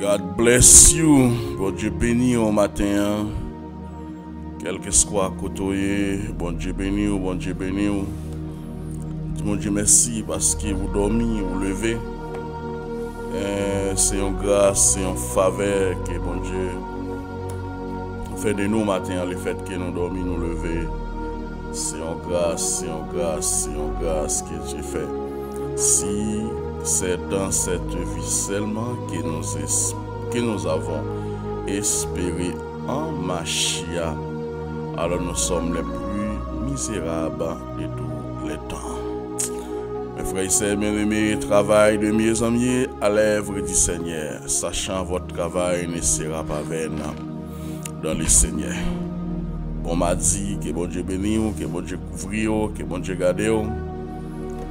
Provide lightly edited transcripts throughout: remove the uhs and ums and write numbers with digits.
God bless you. Bon Dieu béni au matin. Quel que soit côté, bon Dieu béni ou bon Dieu béni ou. Mon Dieu merci parce que vous dormez, vous levez. C'est une grâce, c'est une faveur que bon Dieu fait de nous matin, le fait que nous dormons, nous lever. C'est une grâce, c'est une grâce, c'est une grâce que Dieu fait. Si c'est dans cette vie seulement que nous avons espéré en Machia, alors nous sommes les plus misérables de tous les temps. Mes frères et sœurs bien-aimés, travail de mes amis à l'œuvre du Seigneur, sachant votre travail ne sera pas vain dans le Seigneur. On m'a dit que bon Dieu bénisse, que bon Dieu couvre, que bon Dieu garde.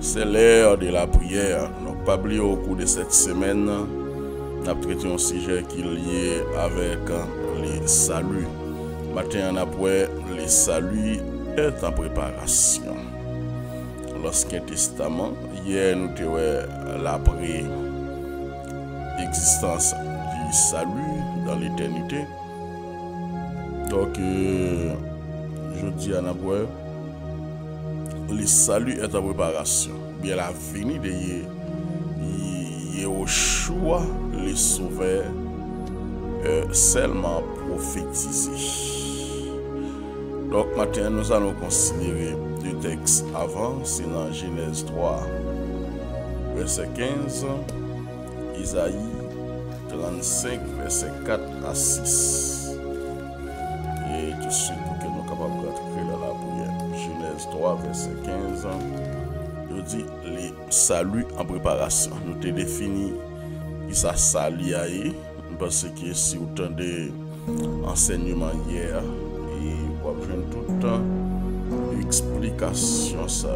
C'est l'heure de la prière. Donc, pas oublier au cours de cette semaine, nous avons traité un sujet qui est lié avec les saluts. Matin, on a pour les saluts est en préparation. L'Ancien Testament, hier, nous avons la pré-existence du salut dans l'éternité. Donc, je dis à Naboué, le salut est en préparation. Bien la venue de Yehoshua, le sauveur, seulement prophétisé. Donc, maintenant, nous allons considérer deux textes avant, c'est dans Genèse 3, verset 15, Isaïe 35, verset 4 à 6. Et tout de suite, pour que nous soyons capables d'entrer dans la prière. Genèse 3, verset 15. Je dis les saluts en préparation. Nous te défini qui ça salut parce que si vous tendez enseignement hier, et vous avez tout le temps explication ça.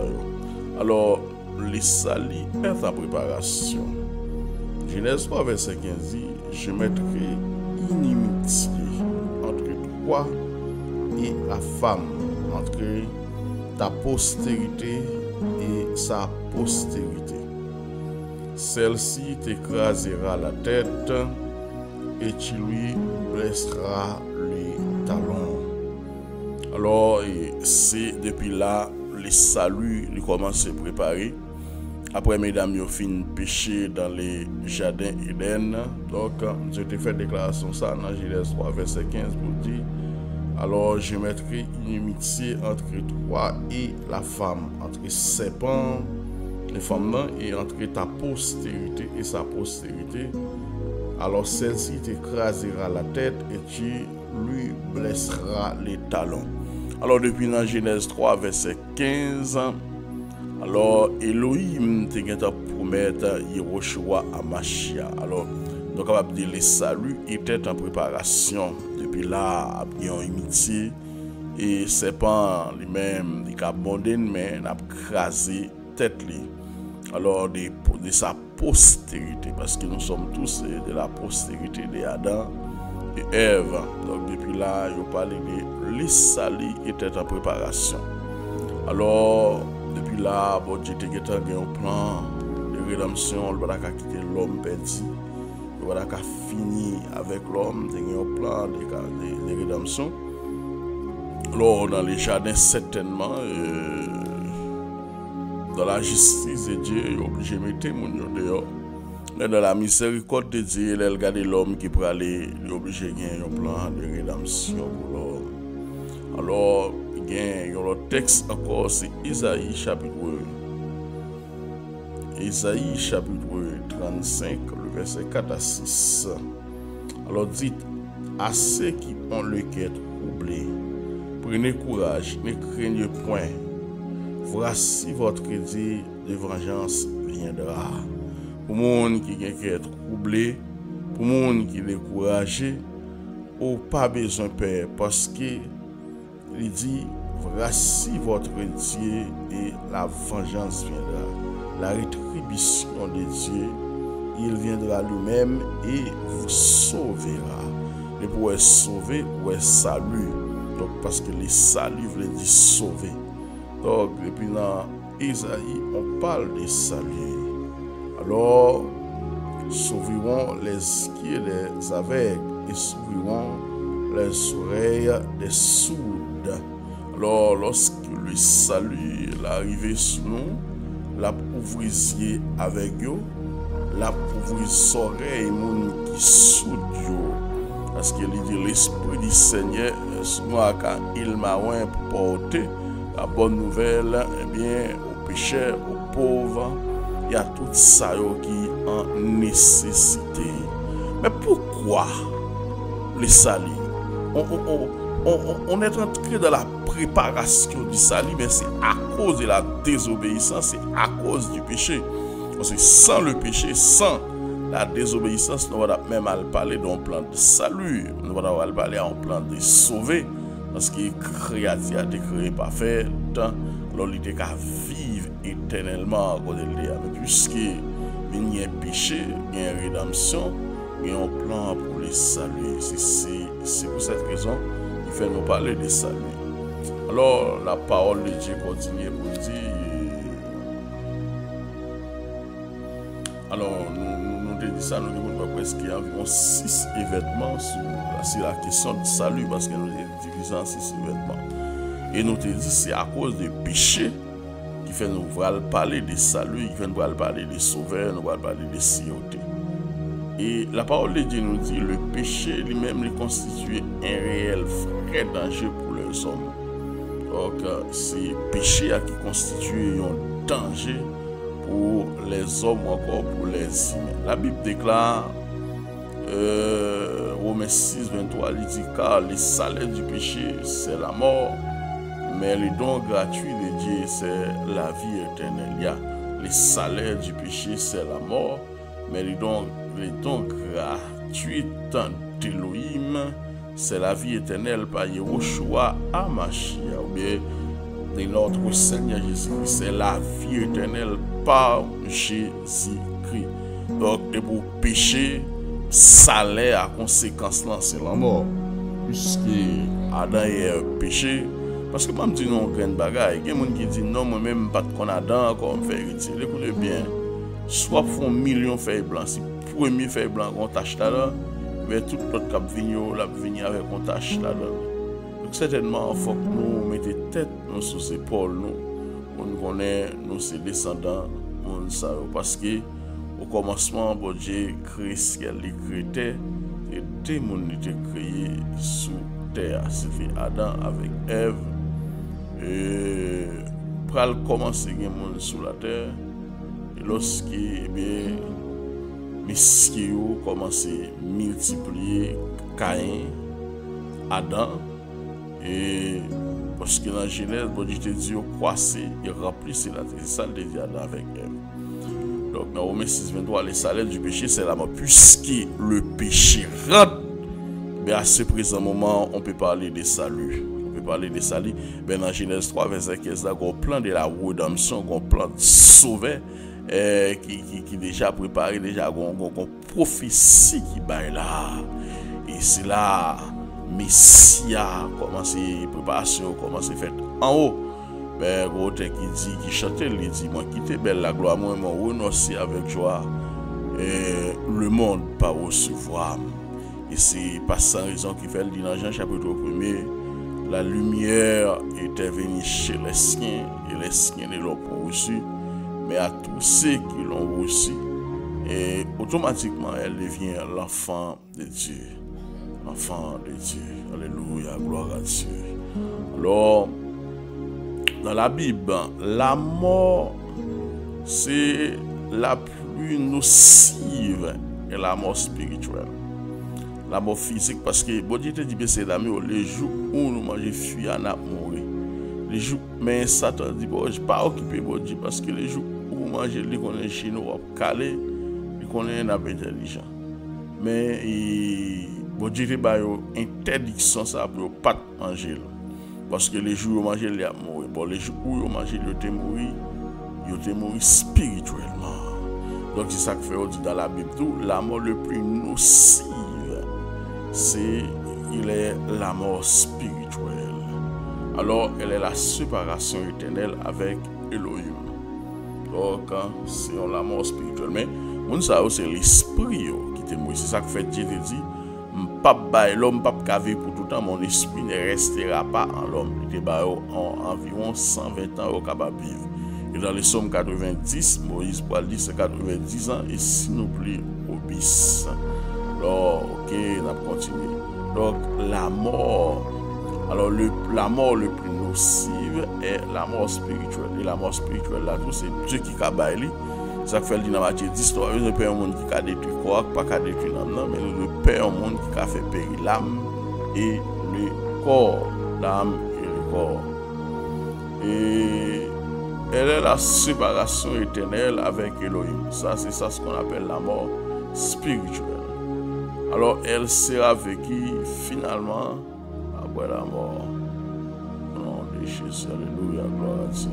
Alors, les saluts est en préparation. Genèse 3, verset 15 dit, je mettrai inimitié entre toi et la femme, entre ta postérité et sa postérité. Celle-ci t'écrasera la tête et tu lui blesseras les talons. Alors, c'est depuis là, les saluts commencent à se préparer. Après, mesdames, ils fin péché dans les jardins Éden. Donc, je te fais déclaration ça dans Genèse 3, verset 15 pour dire. Alors je mettrai inimitié entre toi et la femme, entre serpent, les femmes et entre ta postérité et sa postérité. Alors celle-ci t'écrasera la tête et tu lui blesseras les talons. Alors depuis dans Genèse 3, verset 15, alors Elohim te promettre Yehoshua à Machia. Alors, donc, on va dire les saluts étaient en préparation. Depuis là, il y a une amitié. Et c'est pas lui-même, il a abandonné, mais il a crasé tête. Alors, de sa postérité, parce que nous sommes tous de la postérité d'Adam et Ève. Donc, depuis là, il parle de les saluts étaient en préparation. Alors, depuis là, bon Dieu a un plan de rédemption, il va quitter l'homme perdu. Il va finir avec l'homme, il y a un plan de rédemption. Alors, dans les jardins, certainement, dans la justice de Dieu, il est obligé de mettre mon dehors. Mais dans la miséricorde de Dieu, il regarde l'homme qui peut aller, il est obligé de gagner un plan de rédemption pour l'homme. Alors, il y a un texte encore, c'est Isaïe chapitre 35, le verset 4 à 6. Alors dites à ceux qui ont le cœur troublé, prenez courage, ne craignez point. Voici votre crédit de vengeance viendra. Pour monde qui a le cœur troublé, pour monde qui est découragé, ou pas besoin de peur, parce que il dit voici votre Dieu et la vengeance viendra. La rétribution de Dieu, il viendra lui-même et vous sauvera. Et pour être sauvé, pour être salut. Donc, parce que les saluts veulent dire sauver. Donc, depuis dans Isaïe, on parle de salut. Alors, s'ouvriront les yeux des aveugles et s'ouvriront les oreilles des sourds. Alors, lorsque le salut est arrivé sur nous, la ouvrier avec eux, la ouvrier oreilles moun qui sourd. Parce qu'il dit l'esprit du Seigneur souvent quand il m'a porté la bonne nouvelle, eh bien, aux pécheurs, aux pauvres, il y a tout ça qui en nécessité. Mais pourquoi le salut? On est entré dans la préparation du salut, mais c'est à cause de la désobéissance, c'est à cause du péché. Parce que sans le péché, sans la désobéissance, nous allons même parler d'un plan de salut, nous allons parler d'un plan de sauver, parce que créature a été créé parfait, l'olité qu'à vivre éternellement à côté de Dieu. Mais puisque il y a un péché, il y a une rédemption, il y a un plan pour le salut. C'est pour cette raison qu'il fait nous parler de salut. Alors, la parole de Dieu continue pour dire. Alors, nous te dit ça, nous avons presque environ 6 événements sur la question du salut, parce que nous avons divisé en 6 événements. Et nous te dit c'est à cause du péché qui fait nous parler de salut, qui fait nous parler de sauveur, nous parler de sainteté. Et la parole de Dieu nous dit le péché lui-même lui constitue un réel vrai danger pour les hommes. Donc, c'est le péché qui constitue un danger pour les hommes ou encore pour les humains. La Bible déclare, Romains 6, 23, il dit car le salaire du péché c'est la mort, mais le don gratuit de Dieu c'est la vie éternelle. Il y a le salaire du péché c'est la mort, mais le don gratuit d'Elohim c'est la vie éternelle par Yehoshua HaMashiach, ou bien de notre Seigneur Jésus-Christ, c'est la vie éternelle par Jésus-Christ. Donc, de pour pécher, salaire à conséquence là, c'est la mort. Puisque Adam est péché, parce que moi je dis non, grain de bagaille. Il y a des gens qui disent non, moi-même, pas qu'on Adam, comme faire utile. Écoutez bien, soit font millions de feuilles blancs, si premier feuille blanc qu'on tâche là, mais tout l'autre cap venir avec qu'on tâche là. Donc certainement, il faut que nous mettions tête nous sur ses épaules, nous connaissons nous ses descendants, parce que au commencement, bon Dieu créé ciel, il créé et deux mondes étaient créés sous terre. C'est Adam avec Ève. Et pour commencer à monde sous la terre, et lorsque messieurs commencé à multiplier Caïn, Adam, et parce que dans Genèse, bon Dieu te dit croissez et remplissez la terre. C'est ça le dit Adam avec Ève. Donc dans Romains 6, 23, le salaire du péché c'est la mort. Puisque le péché rentre, mais à ce présent moment, on peut parler de salut. Parler de salut, ben dans Genèse 3 verset 15 là, on plan de la rédemption, on plan de sauver qui déjà préparé, déjà on prophétie qui baille là, et c'est là Messia commence préparation commence fait en haut. Ben l'autre qui chantait, il dit moi quitter belle la gloire, moi renoncer avec joie le monde pas recevoir. Et c'est pas sans raison qu'il fait le dit dans Jean chapitre 1er. La lumière était venue chez les siens et les siens ne l'ont pas reçu, mais à tous ceux qui l'ont reçu, et automatiquement elle devient l'enfant de Dieu. L'enfant de Dieu. Alléluia, gloire à Dieu. Alors, dans la Bible, la mort, c'est la plus nocive et la mort spirituelle. La mort physique, parce que bon Dieu te dit c'est d'amis les jours où nous mangeons fuir à mourir. Les jours mais Satan dit bon je pas occupé bon Dieu parce que les jours où vous mangez les connaît chez nous calé, ils connaît un intelligent. Mais bon Dieu te ba yo interdiction ça pour pas manger parce que les jours où manger les mourir. Bon les jours où manger le te mourir spirituellement. Donc c'est ça que fait on dit dans la Bible tout la mort le plus nocive il est la mort spirituelle. Alors, elle est la séparation éternelle avec Elohim. Donc, c'est la mort spirituelle. Mais Moun sa yo c'est l'esprit qui te mourir. C'est ça que fait Dieu te dit, l'homme pas cavé pour tout le temps, mon esprit ne restera pas en l'homme. Il était en environ 120 ans au capable vivre. Et dans les Psaumes 90, Moïse parle dit c'est 90 ans et si nous plus obéissons. Alors, ok, on a continué. Donc, la mort. Alors, la mort le plus nocive est la mort spirituelle. Et la mort spirituelle, là, tout c'est Dieu qui a baillé. Ça fait le dit dans Matthieu 10, nous ne payons un monde qui a détruit le corps, pas qu'à détruire l'âme, mais nous ne payons un monde qui a fait périr l'âme et le corps. L'âme et le corps. Et elle est la séparation éternelle avec Elohim. Ça, c'est ça ce qu'on appelle la mort spirituelle. Alors, elle sera vécue finalement après la mort. Au nom de Jésus, alléluia, gloire à Dieu.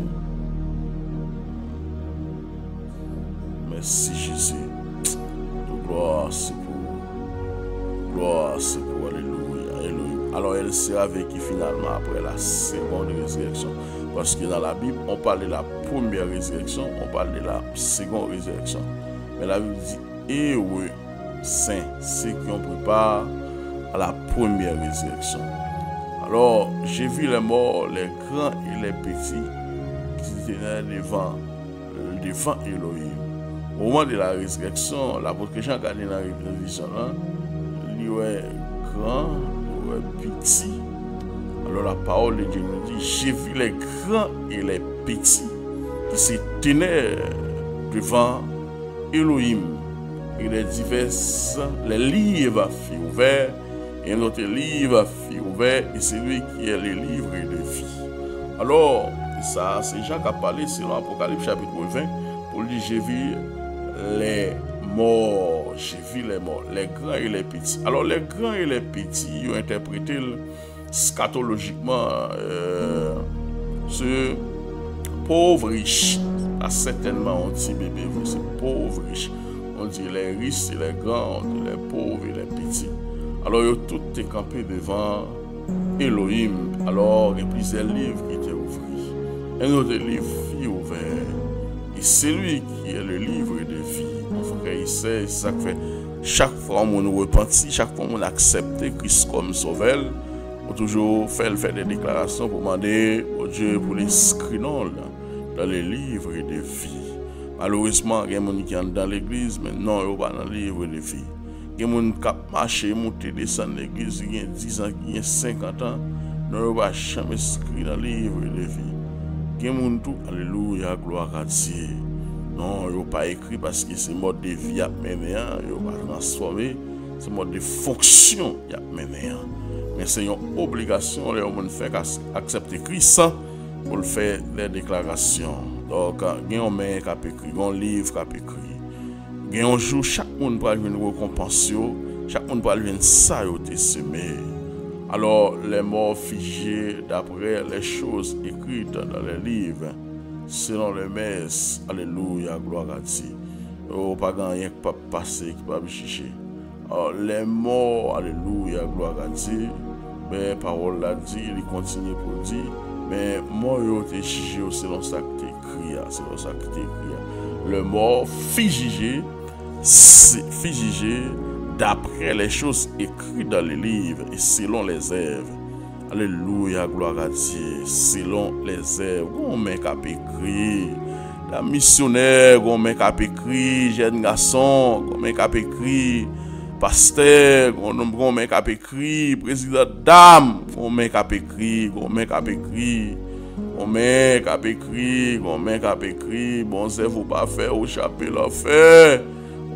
Merci Jésus. Toute gloire, c'est pour. Gloire, c'est pour. Alléluia, alléluia. Alors, elle sera vécue finalement après la seconde résurrection. Parce que dans la Bible, on parle de la première résurrection, on parle de la seconde résurrection. Mais la Bible dit, et oui, saints, ceux qui ont préparé à la première résurrection. Alors, j'ai vu les morts, les grands et les petits, qui tenaient devant Elohim. Au moment de la résurrection, l'apôtre Jean a dit dans la révision, il y a grand, il y a petit. Alors la parole de Dieu nous dit, j'ai vu les grands et les petits qui se tenaient devant Elohim. Et les livres furent ouverts, et un autre livre fut ouvert, et c'est lui qui est le livre de vie. Alors, ça, c'est Jean qui a parlé selon Apocalypse chapitre 20, pour dire, j'ai vu les morts, les grands et les petits. Alors, les grands et les petits, ils ont interprété scatologiquement ce pauvre riche. Là, certainement, on dit bébé, c'est pauvre riche. On dit les riches, c'est les grands, on dit les pauvres et les petits. Alors, ils ont tout été campés devant Elohim. Alors, il y a plusieurs livres qui étaient ouverts. Un autre livre fut ouvert. Et c'est lui qui est le livre de vie. Mon frère, il sait, c'est ça que fait. Chaque fois qu'on nous repentit, chaque fois qu'on accepte Christ comme sauveur, on toujours fait des déclarations pour demander au Dieu pour l'inscrire dans les livres de vie. Malheureusement, il y a des gens qui sont dans l'église, mais non, ils ne sont pas dans le livre de vie. Il y a des gens qui marchent, montent, descendent l'église, il y a 10 ans, il y a 50 ans, ils ne sont pas jamais inscrits dans le livre de vie. Il y a des gens tout, alléluia, gloire à Dieu. Non, ils ne sont pas écrits parce que c'est mode de vie à mener, ils ne sont pas transformés, c'est mode de fonction à mener. Mais c'est une obligation, les gens faire accepter Christ pour le faire des déclarations. Donc, il y a un main qui a écrit, il y a un livre qui a écrit. Il y a un jour, chaque monde peut avoir une récompense, chaque monde peut avoir une ça qui semé. Alors, les morts figés d'après les choses écrites dans les livres, selon les messes, alléluia, gloire à Dieu. Oh, pas rien qui peut passer, qui peut chercher. Alors, les morts, alléluia, gloire à Dieu. Mais parole l'a dit, il continue pour dire, mais moi, je suis jugé selon ça que tu écris, selon ça que tu écris. Le mort figé d'après les choses écrites dans les livres et selon les œuvres. Alléluia, gloire à Dieu, selon les œuvres. On met qu'à écrit, la missionnaire, on met qu'à écrit, jeune garçon, on met qu'à écrit. Pasteur, on met qu'à écrit, président dame, on met qu'à écrit, on met qu'à écrit, on met qu'à écrit, on met qu'à écrit, bon c'est vous pas faire au chapeau l'affaire,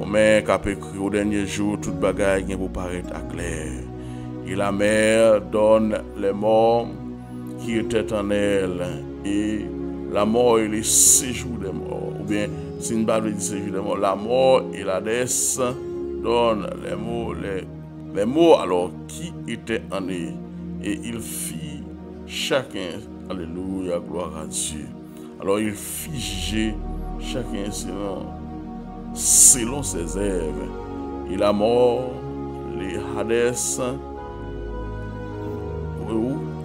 on met qu'à écrit au dernier jour, toute bagaille qui vous paraître à clair. Et la mère donne les morts qui étaient en elle, et la mort et les séjours des morts, ou bien, c'est une barre de séjour des morts, la mort et la desse donne les mots alors qui étaient en eux, et il fit chacun, alléluia, gloire à Dieu. Alors il fit juger chacun selon ses œuvres. Et la mort, les Hadès,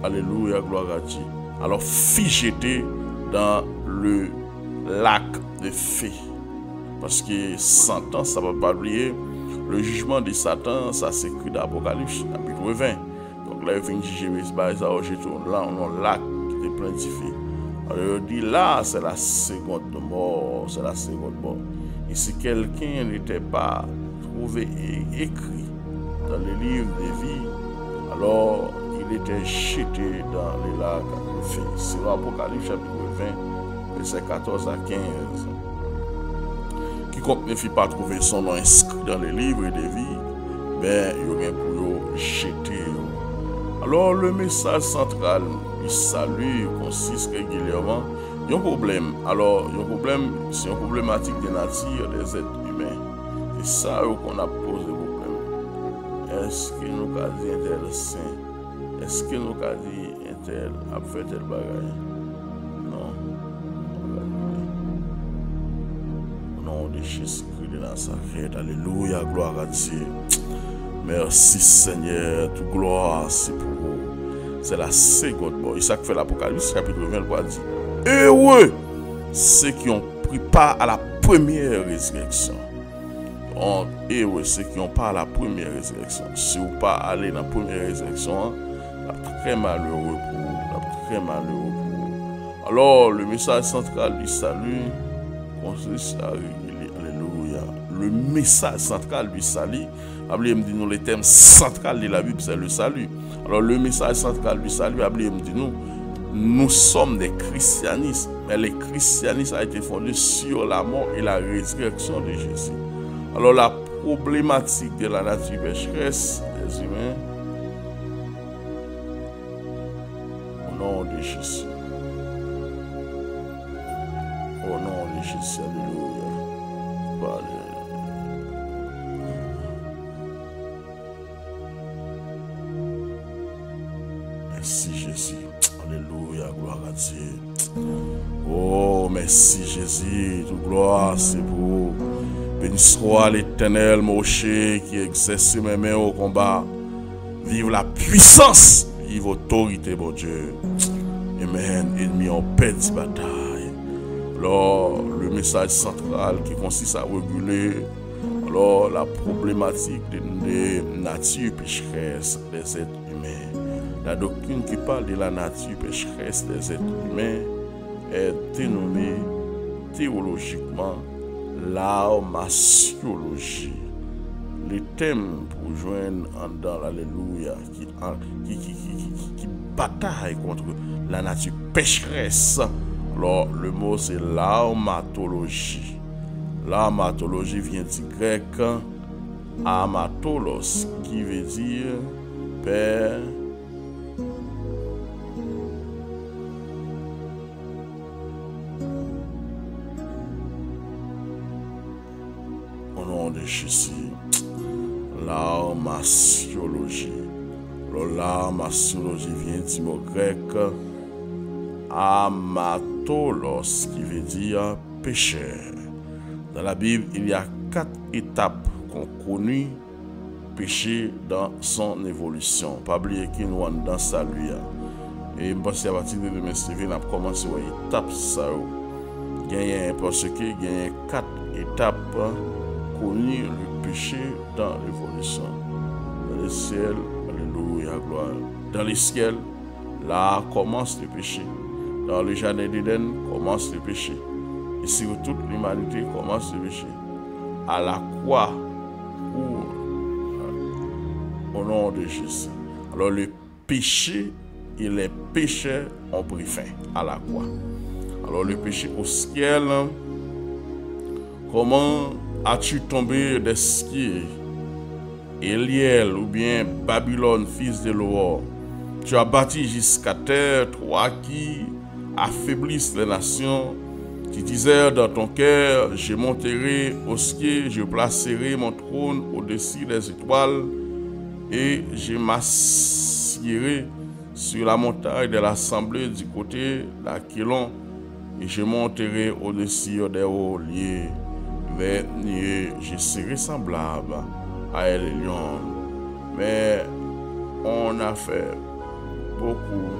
alléluia, gloire à Dieu. Alors fit jeter dans le lac de feu. Parce que Satan, ça ne va pas oublier, le jugement de Satan, ça s'écrit dans l'Apocalypse, chapitre 20. Donc là, il vient juger ça, là, on a un lac qui est plantifié. Alors, il dit là, c'est la seconde mort, c'est la seconde mort. Et si quelqu'un n'était pas trouvé et écrit dans les livres des vies, alors il était jeté dans les lacs de feu. C'est l'Apocalypse chapitre 20, verset 14 à 15. Quiconque ne fit pas trouver son nom inscrit dans les livres des vies, ben, il y aurait pour jeter. Alors, le message central du salut consiste régulièrement. Il y a un problème. Alors, il y a un problème, c'est une problématique de nature des êtres humains. C'est ça qu'on a posé le problème. Est-ce que nous avons dit un tel saint? Est-ce que nous avons dit un tel a fait tel bagaille? Non. Au nom de Jésus-Christ de Nazareth, alléluia, gloire à Dieu. Merci Seigneur, toute gloire, c'est pour vous. C'est la seconde mort. Et ça que fait l'Apocalypse, chapitre 20, le dit. Heureux ceux qui ont pris part à la première résurrection. Heureux ceux qui ont part à la première résurrection. Si vous pas allé dans la première résurrection, très malheureux pour vous. Très malheureux pour vous. Alors, le message central du salut consiste à alléluia. Le message central du salut, me dit nous, le thème central de la Bible, c'est le salut. Alors, le message central du salut, me dit nous sommes des christianistes, mais le christianisme a été fondé sur la mort et la résurrection de Jésus. Alors, la problématique de la nature pécheresse des humains, au nom de Jésus. Au nom de Jésus, alléluia. Merci Jésus. Alléluia, gloire à Dieu. Oh, merci Jésus. Toute gloire, c'est pour vous. Béni soit l'Éternel, Moshe, qui exerce mes mains au combat. Vive la puissance, vive l'autorité, mon Dieu. Amen. Ennemi en paix de bataille. Alors, le message central qui consiste à réguler alors la problématique des natures pécheresses des êtres humains. La doctrine qui parle de la nature pécheresse des êtres humains est dénommée théologiquement l'armatiologie. Le thème pour joindre dans l'Alléluia qui bataille contre la nature pécheresse. Alors, le mot c'est l'armatologie. L'armatologie vient du grec armatolos, qui veut dire père. Au nom de Jésus, l'armatiologie. L'armatiologie vient du mot grec amatolos, qui veut dire pécheur. Dans la Bible, il y a 4 étapes qu'on connaît péché dans son évolution. Pas oublier qu'il nous est dans salut. Et je pense à partir de demain, Steven a commencé à étape ça. Parce que il y a 4 étapes connues le péché dans l'évolution. Dans le ciel, alléluia, gloire. Dans le ciel, là commence le péché. Dans le jardin d'Éden, commence le péché. Et si toute l'humanité commence le péché, à la croix, au nom de Jésus. Alors le péché et les pécheurs ont pris fin à la croix. Alors le péché au ciel, comment as-tu tombé des cieux, Eliel ou bien Babylone, fils de Loor? Tu as bâti jusqu'à terre, toi qui affaiblissent les nations. Tu disais dans ton cœur, je monterai au ciel, je placerai mon trône au-dessus des étoiles et je m'assierai sur la montagne de l'assemblée du côté d'Aquilon et je monterai au-dessus des hauts lieux vers nuées. Je serai semblable à Elion. Mais on a fait beaucoup.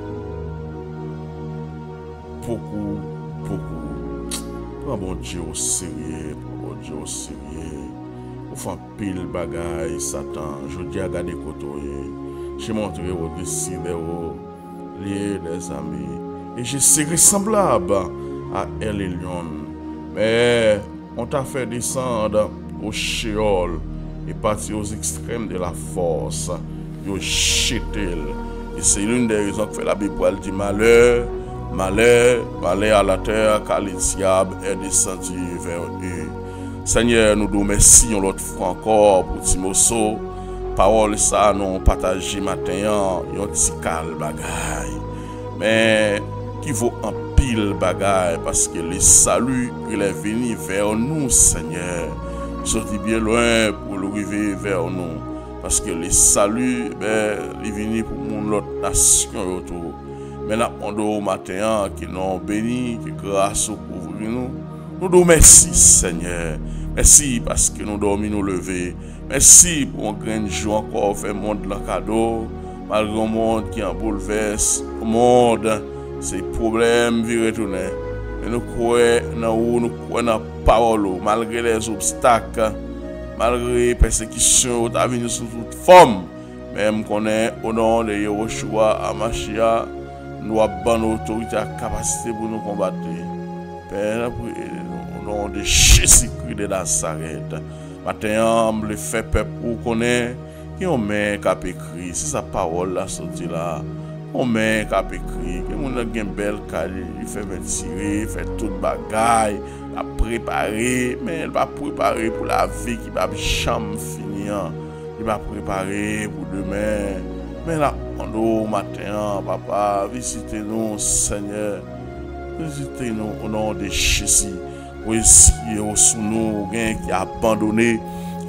Prends mon Dieu au sérieux, prends mon Dieu au sérieux. Ou fait pile bagaille, Satan. Je dis à garder côté. J'ai montré au décide liés les amis. Et je serai semblable à El Elyon. Mais on t'a fait descendre au Sheol et partir aux extrêmes de la force. Yo jeté. Et c'est l'une des raisons que fait la Bible. Elle dit malheur à la terre, car le diable est descendu vers eux. Seigneur, nous nous merci l'autre fois encore pour Timoso. Parole ça, nous partager matin, yon petit cal bagaille. Mais qui vaut un pile bagaille parce que le salut, il est venu vers nous, Seigneur. Sorti bien loin pour arriver vers nous. Parce que le salut, il est venu pour mon autre nation autour. Mais là, on doit au matin, qui nous béni, qui grâce au couvre nous. Nous nous merci, Seigneur. Merci parce que nous dormons nous lever. Merci pour un grand jour encore, fait monde le cadeau. Malgré le monde qui en bouleverse, le monde, c'est problème qui retournent. Mais nous croyons dans la parole, malgré les obstacles, malgré les persécutions, nous avons sous toute forme. Même qu'on est au nom de Yahushua Amashia, nous avons l'autorité et la capacité pour nous combattre. Père, au nom de Jésus-Christ de Nazareth, maintenant, le fait peuple pour connaître qui on met cap écrit, c'est sa parole là sorti là. On met cap écrit, que mon a une belle cali, il fait tirer, fait toute bagaille, la préparer, mais elle va préparer pour la vie qui va jamais finir. Il va préparer pour demain. Mais là, on au matin, papa, visitez-nous, Seigneur. Visitez-nous au nom de Jésus. Pour essayer sous nous, qui a abandonné,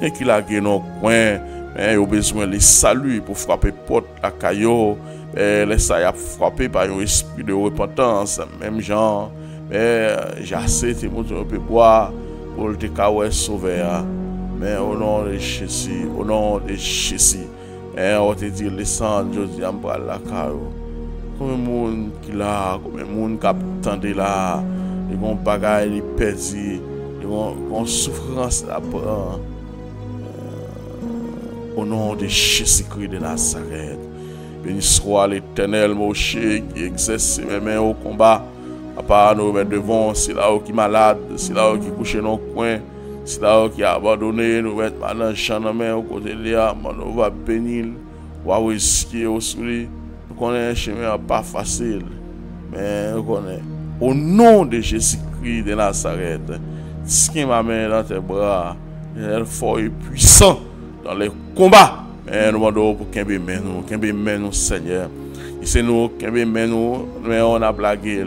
et qui l'a gagné dans le coin. Mais il a besoin de salut pour frapper porte la caillou. Laisse ça frapper par un esprit de repentance. Même genre, j'ai assez de mots un peu boire pour le décaouer sauver. Mais au nom de Jésus, au nom de Jésus, on te dit, laissant Dieu dire, on va la caillou. Combien de monde qui là, combien de monde qui attendait là, ils vont bagaille, ils perdu, ils vont souffrance là-bas. Au nom de Jésus-Christ de Nazareth, béni soit l'Éternel, Moshe, qui exerce ses mains au combat. À part nous mettre devant, c'est là où qui est malade, c'est là où qui est couché dans le coin, c'est là où qui a abandonné, nous mettre maintenant le champ dans main au côté de là, nous va bénir, on va risquer au soleil. Nous connaissons un chemin pas facile, mais nous connaissons. Au nom de Jésus-Christ de Nazareth, ce qui m'a mis dans tes bras, il est fort et puissant dans les combats. Mais nous demandons pour qu'il nous, Seigneur. Et c'est nous qui nous, mais on a blagué.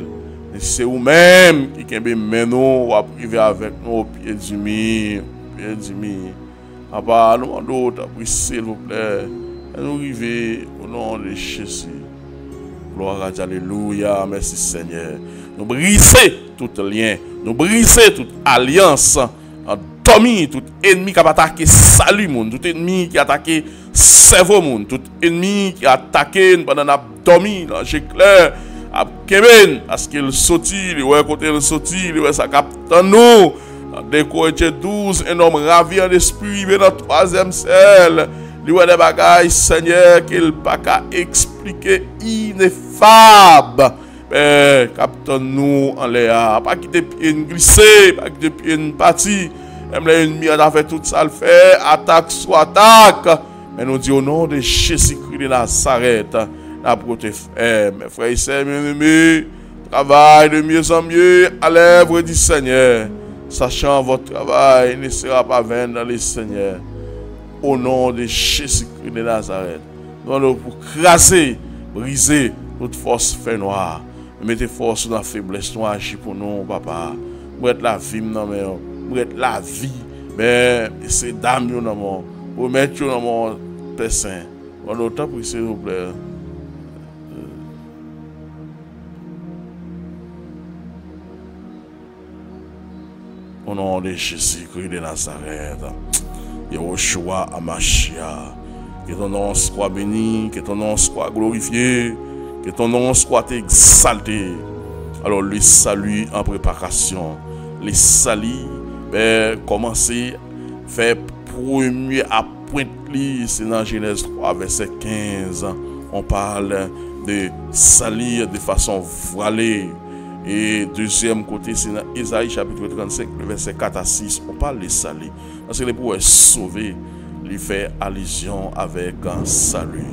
C'est vous-même qui nous, va priver avec nous au pied du mur. Papa, nous demandons de s'il vous plaît. Et nous arrivons au nom de Jésus. Gloire à Dieu, alléluia, merci Seigneur. Nous brisons tout lien, nous brisons toute alliance, dormir tout ennemi qui a attaqué salut monde, tout ennemi qui a attaqué cerveau monde, tout ennemi qui a attaqué pendant la dormi dans j'éclair à Kevin parce qu'il sorti, il ouais côté il sorti, il ouais ça capte nous. Dans Corinthiens 12, un homme ravi en esprit, il dans troisième ciel. Il y a des bagailles, Seigneur, qu'il pas qu'à expliquer ineffable. Mais capte-nous en l'air. Pas quitter pied glissé, pas quitter pied parti. Même l'ennemi a fait tout ça, le fait. Attaque soit attaque. Mais nous disons au nom de Jésus-Christ de Nazareth, la protège. Mes frères et sœurs, bien-aimés, travail de mieux en mieux à l'œuvre du Seigneur. Sachant votre travail ne sera pas vain dans le Seigneur. Au nom de Jésus-Christ de Nazareth, nous allons pour craser, briser toute force fait noire. Mettez force dans la faiblesse, nous agir pour nous, papa. Pour être la vie, non, mais pour être la vie, mais c'est dame, non, pour mettre dans mon Père Saint. On a autant pour s'il vous plaît. Au nom de Jésus-Christ de Nazareth. Yahushua Amashia, que ton nom soit béni, que ton nom soit glorifié, que ton nom soit exalté. Alors, le salut en préparation, le salut commencer faire premier à pointe c'est dans Genèse 3 verset 15. On parle de salir de façon voilée. Et deuxième côté, c'est dans Isaïe chapitre 35, le verset 4 à 6, on parle de salir. Parce que les pour sauver, il fait allusion avec un salut.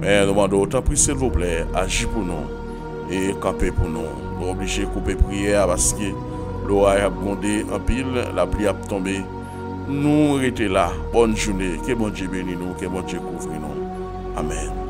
Mais nous demandons autant pris, s'il vous plaît, agir pour nous et camper pour nous. Nous obligés de couper prière parce que l'eau a abondé en pile, la pluie a tombé. Nous restons là. Bonne journée. Que bon Dieu bénisse nous, que bon Dieu couvre nous. Amen.